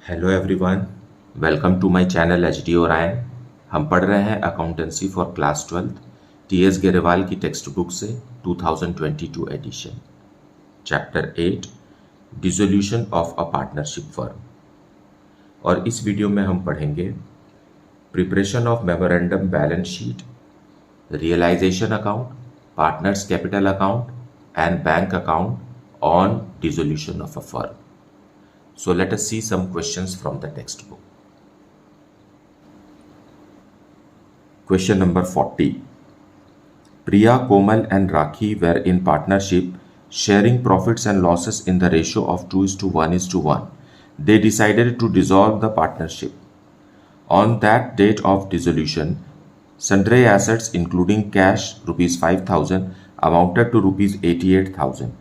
Hello everyone, welcome to my channel H D Orion. हम पढ़ रहे हैं accountancy for class 12 T S Grewal की टेक्स्ट बुक से 2022 edition, chapter 8 dissolution of a partnership firm. और इस वीडियो में हम पढ़ेंगे preparation of memorandum balance sheet, realisation account, partners capital account and bank account on dissolution of a firm. So let us see some questions from the textbook. Question number 40. Priya, Komal and Rakhi were in partnership, sharing profits and losses in the ratio of 2:1:1. They decided to dissolve the partnership. On that date of dissolution, sundry assets including cash rupees 5,000 amounted to rupees 88,000.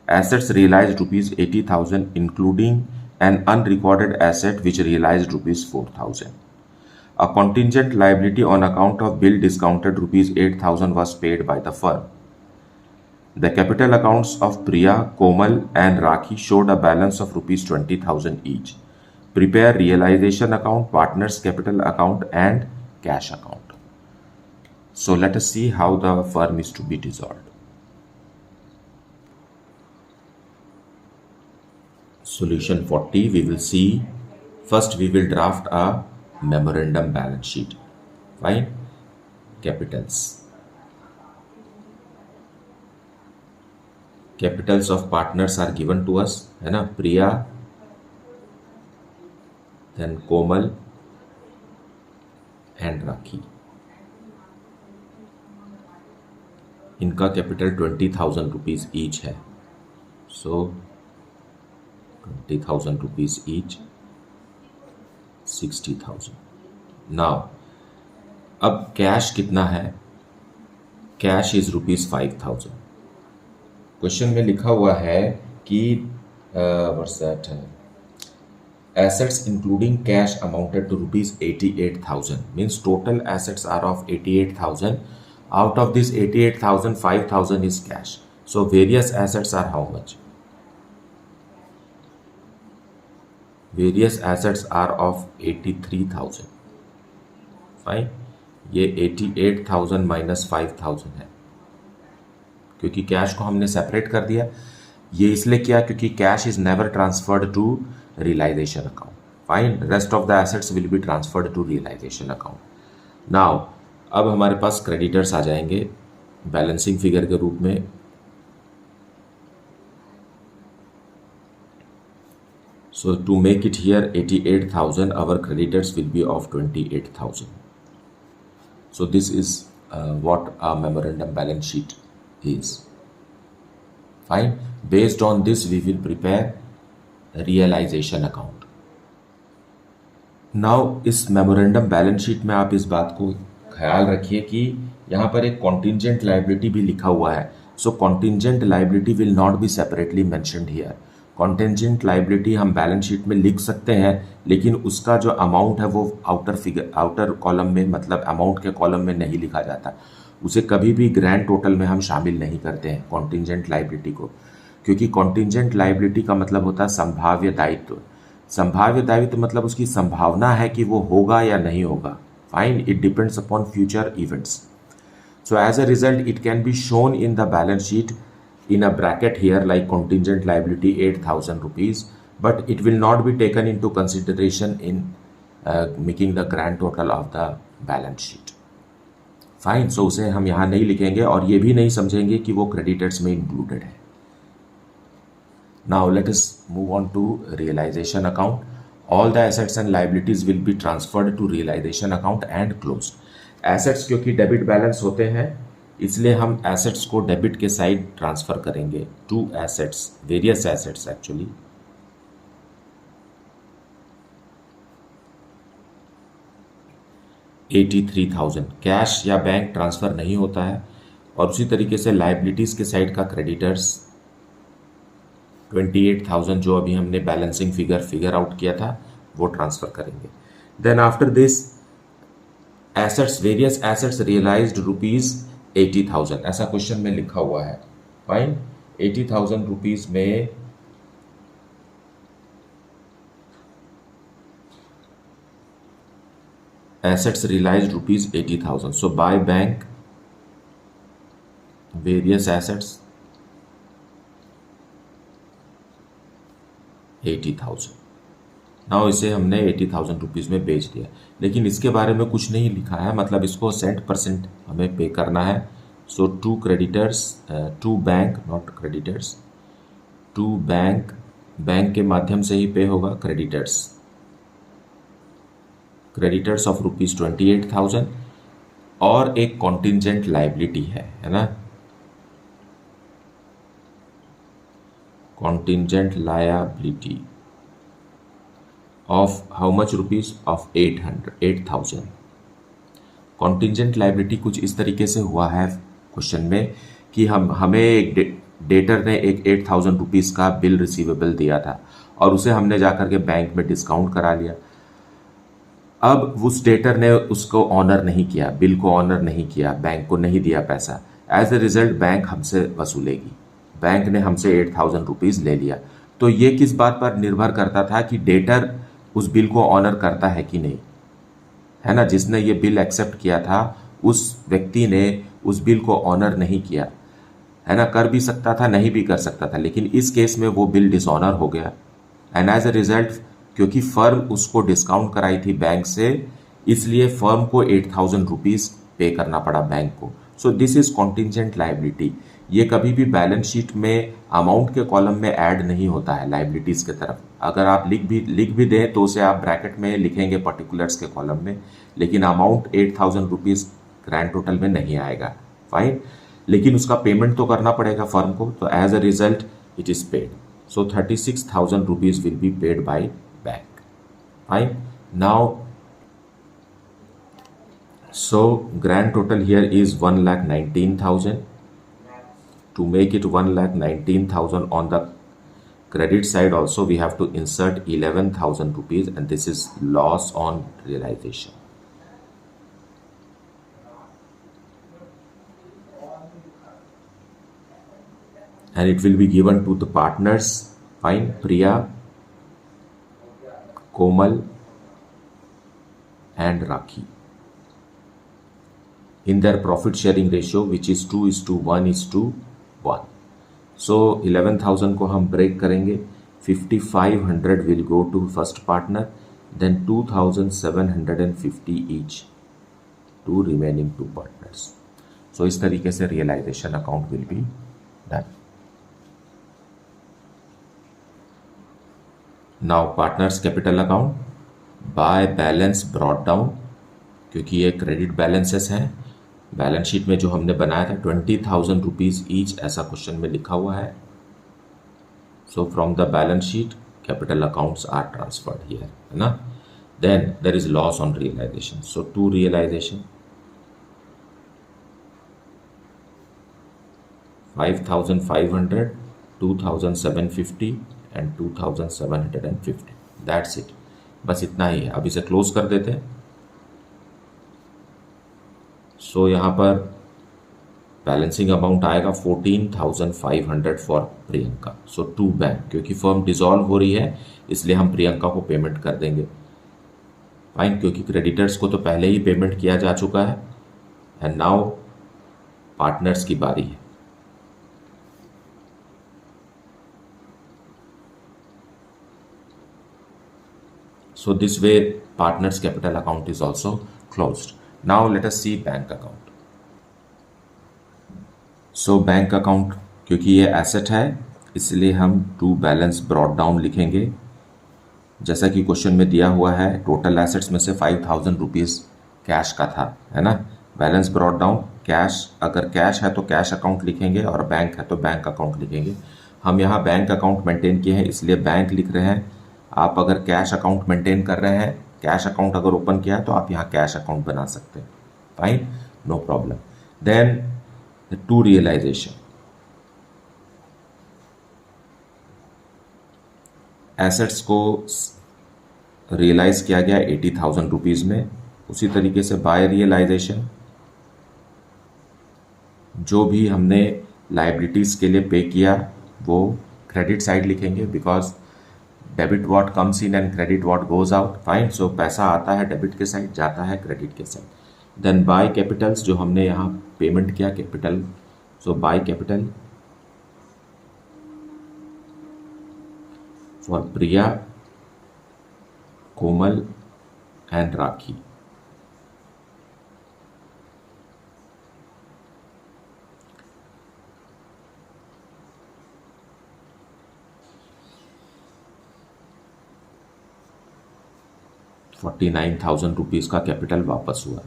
Assets realized rupees 80,000 including an unrecorded asset which realized rupees 4,000. A contingent liability on account of bill discounted rupees 8,000 was paid by the firm. The capital accounts of Priya, Komal and Rakhi showed a balance of rupees 20,000 each. Prepare realization account, partners capital account and cash account. So let us see how the firm is to be dissolved. Solution 40, we will see first we will draft a memorandum balance sheet. Fine. Capitals of partners are given to us, है ना, Priya, then Komal and Rakhi. इनका capital 20,000 rupees each है, so 20,000 rupees each, 60,000. Now, अब cash कितना है? Cash is rupees 5,000. Question में लिखा हुआ है कि what's that, assets including cash amounted to rupees 88,000. Means total assets are of 88,000. Out of this 88,000, 5,000 is cash. So various assets are how much? Various assets are of 83,000. Fine. ये 88,000 minus 5,000 है, क्योंकि cash को हमने separate कर दिया. ये इसलिए किया क्योंकि cash is never transferred to realisation account. Fine. Rest of the assets will be transferred to realisation account. Now अब हमारे पास क्रेडिटर्स आ जाएंगे बैलेंसिंग फिगर के रूप में. So to make it here 88,000, our creditors will be of 28,000. So this is what our memorandum balance sheet is. Fine. Based on this, we will prepare realization account. Now इस memorandum balance sheet में आप इस बात को ख्याल रखिए कि यहाँ पर एक contingent liability भी लिखा हुआ है. So contingent liability will not be separately mentioned here. Contingent liability हम बैलेंस शीट में लिख सकते हैं, लेकिन उसका जो अमाउंट है वो आउटर कॉलम में, मतलब अमाउंट के कॉलम में नहीं लिखा जाता. उसे कभी भी ग्रैंड टोटल में हम शामिल नहीं करते हैं कॉन्टेंजेंट लाइबिलिटी को, क्योंकि कॉन्टेंजेंट लाइबिलिटी का मतलब होता है संभाव्य दायित्व. संभाव्य दायित्व मतलब उसकी संभावना है कि वो होगा या नहीं होगा. Fine. It depends upon future events. So as a result it can be shown in the balance sheet in a bracket here like contingent liability 8,000 rupees, but it will not be taken into consideration in making the grand total of the balance sheet. Fine. So उसे हम यहाँ नहीं लिखेंगे और ये भी नहीं समझेंगे कि वो creditors में included है. Now let us move on to realization account. All the assets and liabilities will be transferred to realization account and closed. Assets क्योंकि डेबिट बैलेंस होते हैं, इसलिए हम एसेट्स को डेबिट के साइड ट्रांसफर करेंगे. To assets, various assets actually. $83,000 cash या bank transfer नहीं होता है. और उसी तरीके से लाइबिलिटीज के साइड का क्रेडिटर्स 28,000 जो अभी हमने बैलेंसिंग फिगर आउट किया था वो ट्रांसफर करेंगे. Then after this assets, various assets realised rupees 80,000. ऐसा क्वेश्चन में लिखा हुआ है. फाइन. 80,000 रुपीज में assets realized rupees 80,000. So by bank various assets 80,000. Now इसे हमने 80,000 रुपीज़ में बेच दिया, लेकिन इसके बारे में कुछ नहीं लिखा है, मतलब इसको 100% हमें पे करना है. So to creditors, to bank, not creditors, to bank, bank के माध्यम से ही पे होगा. क्रेडिटर्स ऑफ रुपीज़ 28,000 और एक कॉन्टिजेंट लाइबिलिटी है ना, contingent liability of how much rupees of 8,000. Contingent liability कुछ इस तरीके से हुआ है क्वेश्चन में कि हमें एक डेटर ने एक 8,000 रुपीज़ का बिल रिसीवेबल दिया था और उसे हमने जाकर के बैंक में डिस्काउंट करा लिया. अब उस डेटर ने उसको ऑनर नहीं किया, बिल को ऑनर नहीं किया, बैंक को नहीं दिया पैसा. एज ए रिजल्ट बैंक हमसे वसूलेगी. बैंक ने हमसे 8,000 रुपीज़ ले लिया. तो ये किस बात पर निर्भर करता था कि डेटर उस बिल को ऑनर करता है कि नहीं, है ना. जिसने ये बिल एक्सेप्ट किया था उस व्यक्ति ने उस बिल को ऑनर नहीं किया, है ना. कर भी सकता था, नहीं भी कर सकता था, लेकिन इस केस में वो बिल डिसऑनर हो गया. एंड एज ए रिजल्ट, क्योंकि फर्म उसको डिस्काउंट कराई थी बैंक से, इसलिए फर्म को 8,000 रुपीज़ पे करना पड़ा बैंक को. So this is contingent liability. ये कभी भी बैलेंस शीट में अमाउंट के कॉलम में ऐड नहीं होता है लाइबिलिटीज़ के तरफ. अगर आप लिख भी दें तो उसे आप ब्रैकेट में लिखेंगे पर्टिकुलर्स के कॉलम में, लेकिन अमाउंट 8,000 रुपीज़ ग्रैंड टोटल में नहीं आएगा. फाइन, लेकिन उसका पेमेंट तो करना पड़ेगा फर्म को. तो as a result it is paid. So 36,000 rupees will be paid by bank. Fine. Now so grand total here is 1,19,000. To make it 1,19,000 on the credit side also we have to insert 11,000 rupees, and this is loss on realization. And it will be given to the partners. Fine. Priya, Komal and Rakhi in their profit sharing ratio, which is 2:1:1. So 11,000 को हम break करेंगे. 5,500 will go to first partner, then 2,750 each to remaining two partners. So इस तरीके से realization account will be done. Now partners capital account by balance brought down, क्योंकि ये credit balances हैं. Balance sheet में जो हमने बनाया था 20,000 रुपीज़ ईच, ऐसा क्वेश्चन में लिखा हुआ है. So from the balance sheet capital accounts are transferred here, है ना. Then there is loss on realisation. So to realisation 5,500, 2,750 and 2,750. That's it. बस इतना ही है. अब इसे क्लोज कर देते हैं. सो यहाँ पर बैलेंसिंग अमाउंट आएगा 14,500 for Priyanka. So to bank, क्योंकि फर्म डिसॉल्व हो रही है इसलिए हम प्रियंका को पेमेंट कर देंगे. फाइन, क्योंकि क्रेडिटर्स को तो पहले ही पेमेंट किया जा चुका है. एंड नाउ पार्टनर्स की बारी है. So this way partners capital account is also closed. Now let us see bank account. So bank account, क्योंकि ये एसेट है इसलिए हम टू बैलेंस ब्रॉट डाउन लिखेंगे. जैसा कि क्वेश्चन में दिया हुआ है टोटल एसेट्स में से 5,000 रुपीज़ कैश का था, है ना. बैलेंस ब्रॉट डाउन कैश, अगर कैश है तो कैश अकाउंट लिखेंगे और बैंक है तो बैंक अकाउंट लिखेंगे. हम यहाँ बैंक अकाउंट मेंटेन किए हैं इसलिए बैंक लिख रहे हैं. आप अगर कैश अकाउंट मेंटेन कर रहे हैं, कैश अकाउंट अगर ओपन किया है तो आप यहाँ कैश अकाउंट बना सकते हैं. Fine, no problem. Then to realisation, assets को रियलाइज किया गया 80,000 रुपीज़ में. उसी तरीके से बाय रियलाइजेशन जो भी हमने लाइबिलिटीज़ के लिए पे किया वो क्रेडिट साइड लिखेंगे, because debit what comes in and credit what goes out, fine. सो पैसा आता है डेबिट के साइड, जाता है क्रेडिट के साइड। देन बाय कैपिटल्स, जो हमने यहाँ पेमेंट किया capital, so by capital for Priya, Komal and Rakhi. ₹49,000 का कैपिटल वापस हुआ।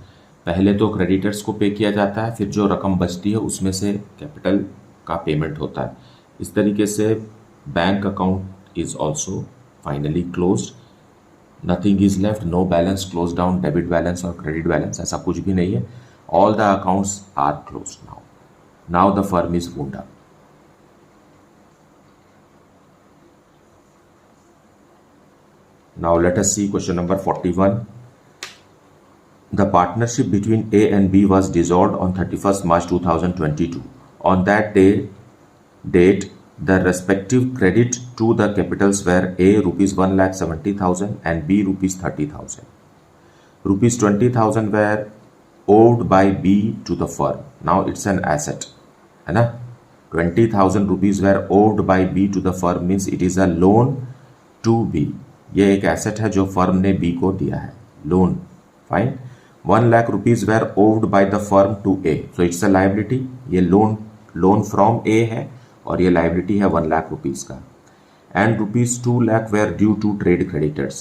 पहले तो क्रेडिटर्स को पे किया जाता है, फिर जो रकम बचती है उसमें से कैपिटल का पेमेंट होता है। इस तरीके से bank account is also finally closed, nothing is left, no balance, close down, debit balance और क्रेडिट बैलेंस ऐसा कुछ भी नहीं है। All the accounts are closed now. Now the firm is wound up. Now let us see question number 41. The partnership between A and B was dissolved on 31st March 2022. On that date, the respective credit to the capitals were A ₹1,70,000 and B ₹30,000. ₹20,000 were owed by B to the firm. Now it's an asset, है ना? ₹20,000 were owed by B to the firm means it is a loan to B. ये एक asset है जो firm ने B को दिया है, loan, fine. ₹1,00,000 were owed by the firm to A, so it's a liability. ये लोन फ्रॉम ए है और ये लाइबिलिटी है ₹1,00,000 का। And ₹2,00,000 were due to trade creditors,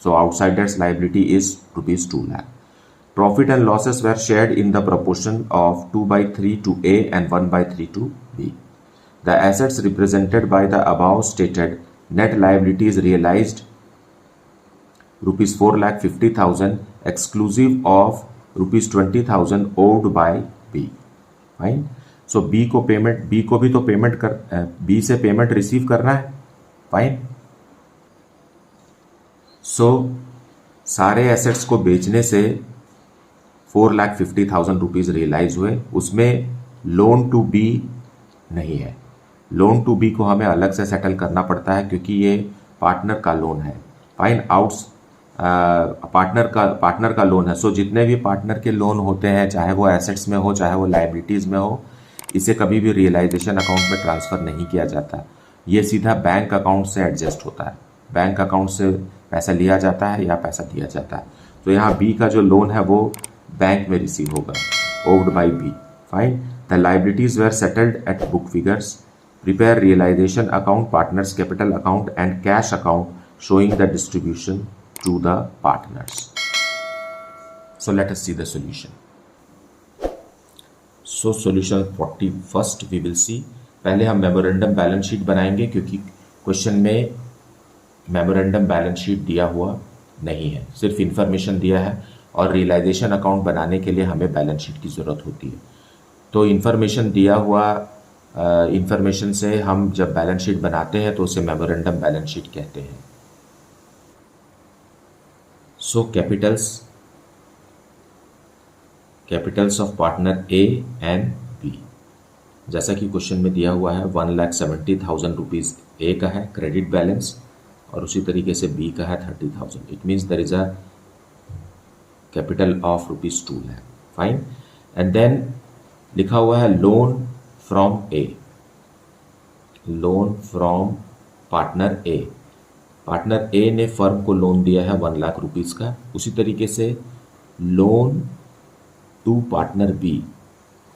so outsiders liability is ₹2,00,000। Profit and losses were shared in the proportion of 2/3 to A and 1/3 to B. The assets represented by the above stated net liabilities realized ₹4,50,000 exclusive of ₹20,000 owed by B. Fine. So B को भी तो payment कर, B से payment receive करना है, fine. सो सारे assets को बेचने से ₹4,50,000 रियलाइज हुए, उसमें लोन टू बी नहीं है। लोन टू बी को हमें अलग से सेटल करना पड़ता है क्योंकि ये पार्टनर का लोन है, फाइन। पार्टनर का लोन है। सो जितने भी पार्टनर के लोन होते हैं, चाहे वो एसेट्स में हो चाहे वो लाइबिलिटीज में हो, इसे कभी भी रियलाइजेशन अकाउंट में ट्रांसफर नहीं किया जाता। ये सीधा बैंक अकाउंट से एडजस्ट होता है, बैंक अकाउंट से पैसा लिया जाता है या पैसा दिया जाता है। तो यहाँ बी का जो लोन है वो बैंक में रिसीव होगा, owed by B, fine. The liabilities were settled at book figures, prepare realisation account, partners capital account and cash account showing the distribution to the partners. So let us see the solution. So solution 41st we will see. पहले हम memorandum balance sheet बनाएंगे क्योंकि question में memorandum balance sheet दिया हुआ नहीं है, सिर्फ इंफॉर्मेशन दिया है और रियलाइजेशन अकाउंट बनाने के लिए हमें बैलेंस शीट की ज़रूरत होती है। तो इंफॉर्मेशन दिया हुआ इंफॉर्मेशन से हम जब बैलेंस शीट बनाते हैं तो उसे मेमोरेंडम बैलेंस शीट कहते हैं। So capitals of partner A and B, जैसा कि क्वेश्चन में दिया हुआ है ₹1,70,000 ए का है क्रेडिट बैलेंस और उसी तरीके से बी का है 30,000। It means there is a capital of ₹2,00,000, fine. And then लिखा हुआ है loan from A, loan from partner A. Partner A ने फर्म को लोन दिया है ₹1,00,000 का, उसी तरीके से loan to partner B,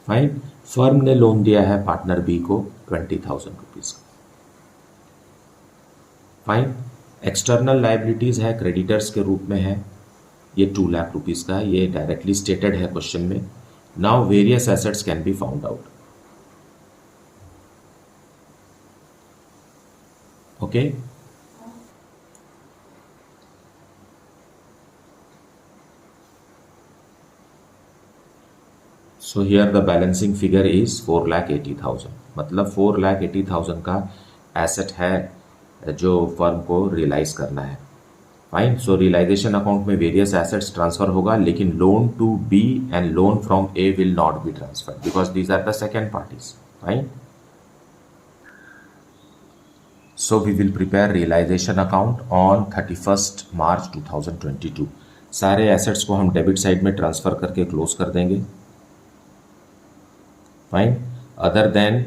fine. Firm ने लोन दिया है पार्टनर बी को ₹20,000 का, फाइन। एक्सटर्नल लाइबिलिटीज है, क्रेडिटर्स के रूप में है, ये ₹2,00,000 का, ये डायरेक्टली स्टेटेड है क्वेश्चन में। Now various assets can be found out, okay. So here the balancing figure is 4,80,000, मतलब 4,80,000 का एसेट है जो फर्म को रियलाइज करना है, फाइन। सो रियलाइजेशन अकाउंट में वेरियस एसेट्स ट्रांसफर होगा, लेकिन loan to B and loan from A will not be transferred because these are the second parties, fine. So we will prepare realization account on 31st March 2022. सारे assets को हम debit side में transfer करके close कर देंगे. Fine. Other than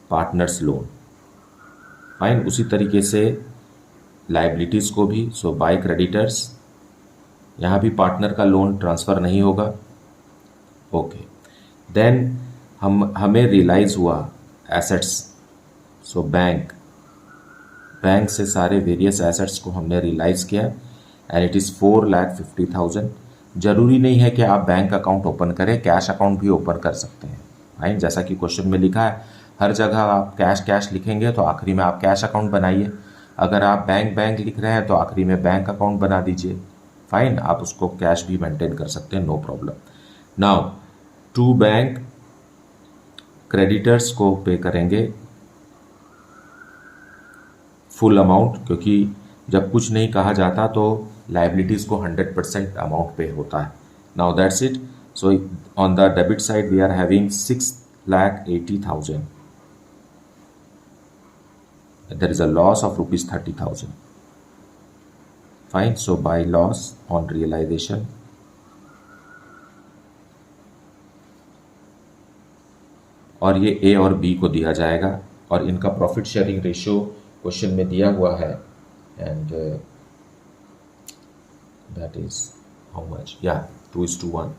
partners loan. Fine. उसी तरीके से लाइबिलिटीज़ को भी. सो बाय क्रेडिटर्स, यहाँ भी पार्टनर का लोन ट्रांसफ़र नहीं होगा. ओके. देन हमें रियलाइज़ हुआ एसेट्स. सो बैंक से सारे वेरियस एसेट्स को हमने रियलाइज़ किया एंड इट इज़ 4,50,000. ज़रूरी नहीं है कि आप बैंक अकाउंट ओपन करें, कैश अकाउंट भी ओपन कर सकते हैं. फाइन. जैसा कि क्वेश्चन में लिखा है, हर जगह आप कैश लिखेंगे तो आखिरी में आप कैश अकाउंट बनाइए. अगर आप बैंक लिख रहे हैं तो आखिरी में बैंक अकाउंट बना दीजिए. फाइन. आप उसको कैश भी मेंटेन कर सकते हैं, no problem. Now to bank creditors को पे करेंगे फुल अमाउंट, क्योंकि जब कुछ नहीं कहा जाता तो लाइबिलिटीज़ को 100% अमाउंट पे होता है. Now that's it. So on the debit side we are having 6,80,000. there is a loss of rupees 30,000. Fine. So by loss on realization, और ये ए और बी को दिया जाएगा और इनका प्रॉफिट शेयरिंग रेशियो क्वेश्चन में दिया हुआ है and that is how much. या 2:1.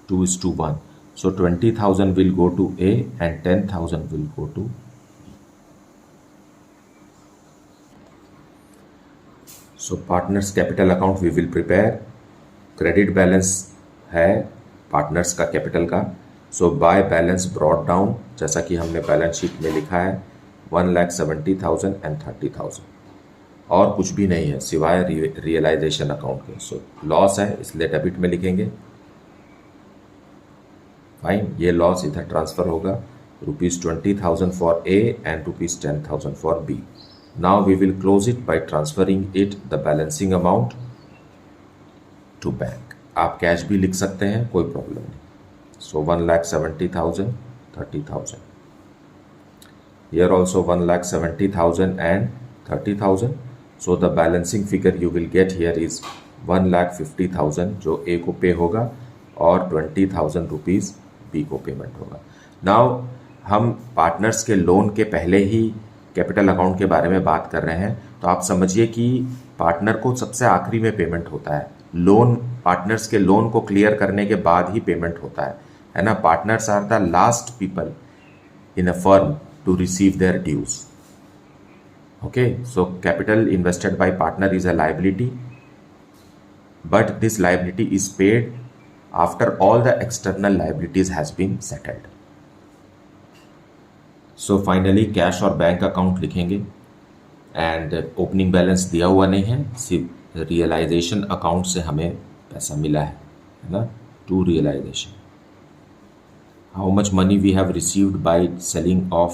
2:1. So 20,000 will go to A and 10,000 will go to B. So partners capital account we will prepare. Credit balance है पार्टनर्स का कैपिटल का. सो बाय बैलेंस ब्रॉट डाउन, जैसा कि हमने बैलेंस शीट में लिखा है, 1,70,000 and 30,000. और कुछ भी नहीं है सिवाय रियलाइजेशन अकाउंट के. सो लॉस है इसलिए डेबिट में लिखेंगे. फाइन. ये लॉस इधर ट्रांसफर होगा. ₹20,000 for A and ₹10,000 for B. Now we will close it by transferring it the balancing amount to bank. आप कैश भी लिख सकते हैं, कोई प्रॉब्लम नहीं. सो 1,70,000, 30,000. Here also 1,70,000 and 30,000. So the balancing figure you will get here is 1,50,000 जो A को पे होगा और 20,000 रुपीज़ B को पेमेंट होगा. नाउ हम पार्टनर्स के लोन के पहले ही कैपिटल अकाउंट के बारे में बात कर रहे हैं, तो आप समझिए कि पार्टनर को सबसे आखिरी में पेमेंट होता है. लोन पार्टनर्स के लोन को क्लियर करने के बाद ही पेमेंट होता है ना. Partners are the last people in a firm to receive their dues. Okay, so capital invested by partner is a liability, but this liability is paid after all the external liabilities has been settled. So finally cash और bank account लिखेंगे and opening balance दिया हुआ नहीं है, सिर्फ realisation account से हमें पैसा मिला है ना, to realisation. How much money we have received by selling of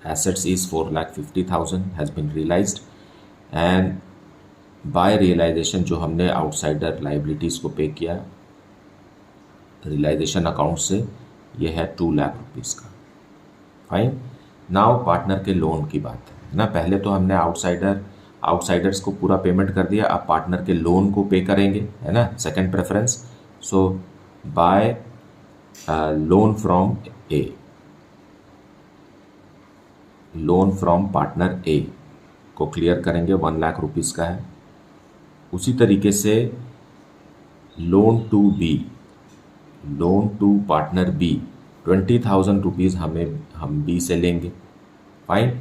assets is 4,50,000 has been realized, and by realization जो हमने आउटसाइडर लाइबिलिटीज़ को पे किया रियलाइजेशन अकाउंट से, ये है 2 लाख रुपीज़ का. फाइन. नाउ पार्टनर के लोन की बात है ना. पहले तो हमने आउटसाइडर्स को पूरा पेमेंट कर दिया, अब पार्टनर के लोन को पे करेंगे, है ना, second preference. So by loan from A, loan from partner A को क्लियर करेंगे, 1 लाख रुपीज़ का है. उसी तरीके से loan to B, loan to partner B, 20,000 rupees हम बी से लेंगे. फाइन.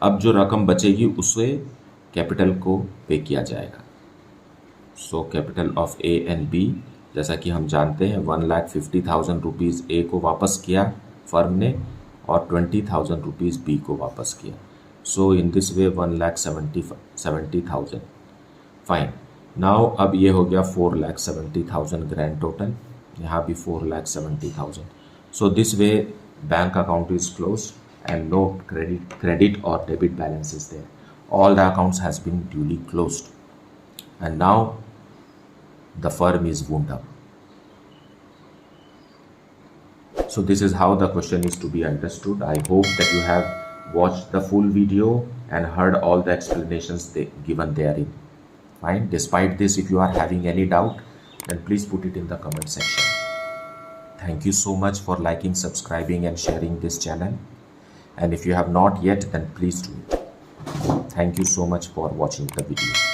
अब जो रकम बचेगी उससे कैपिटल को पे किया जाएगा. So capital of A and B, जैसा कि हम जानते हैं 1,50,000 रुपीज़ ए को वापस किया फर्म ने और 20,000 रुपीज़ बी को वापस किया. So in this way 1,70,000. Fine. Now अब ये हो गया 4,70,000 ग्रैंड टोटल, यहाँ भी 4,70,000. So this way bank account is close and no credit और debit balance is there. All the accounts has been duly closed and now the firm is wound up. So this is how the question is to be understood. I hope that you have watched the full video and heard all the explanations given therein. Fine. Despite this, if you are having any doubt, then please put it in the comment section. Thank you so much for liking, subscribing and sharing this channel. And if you have not yet, then please do it. Thank you so much for watching the video.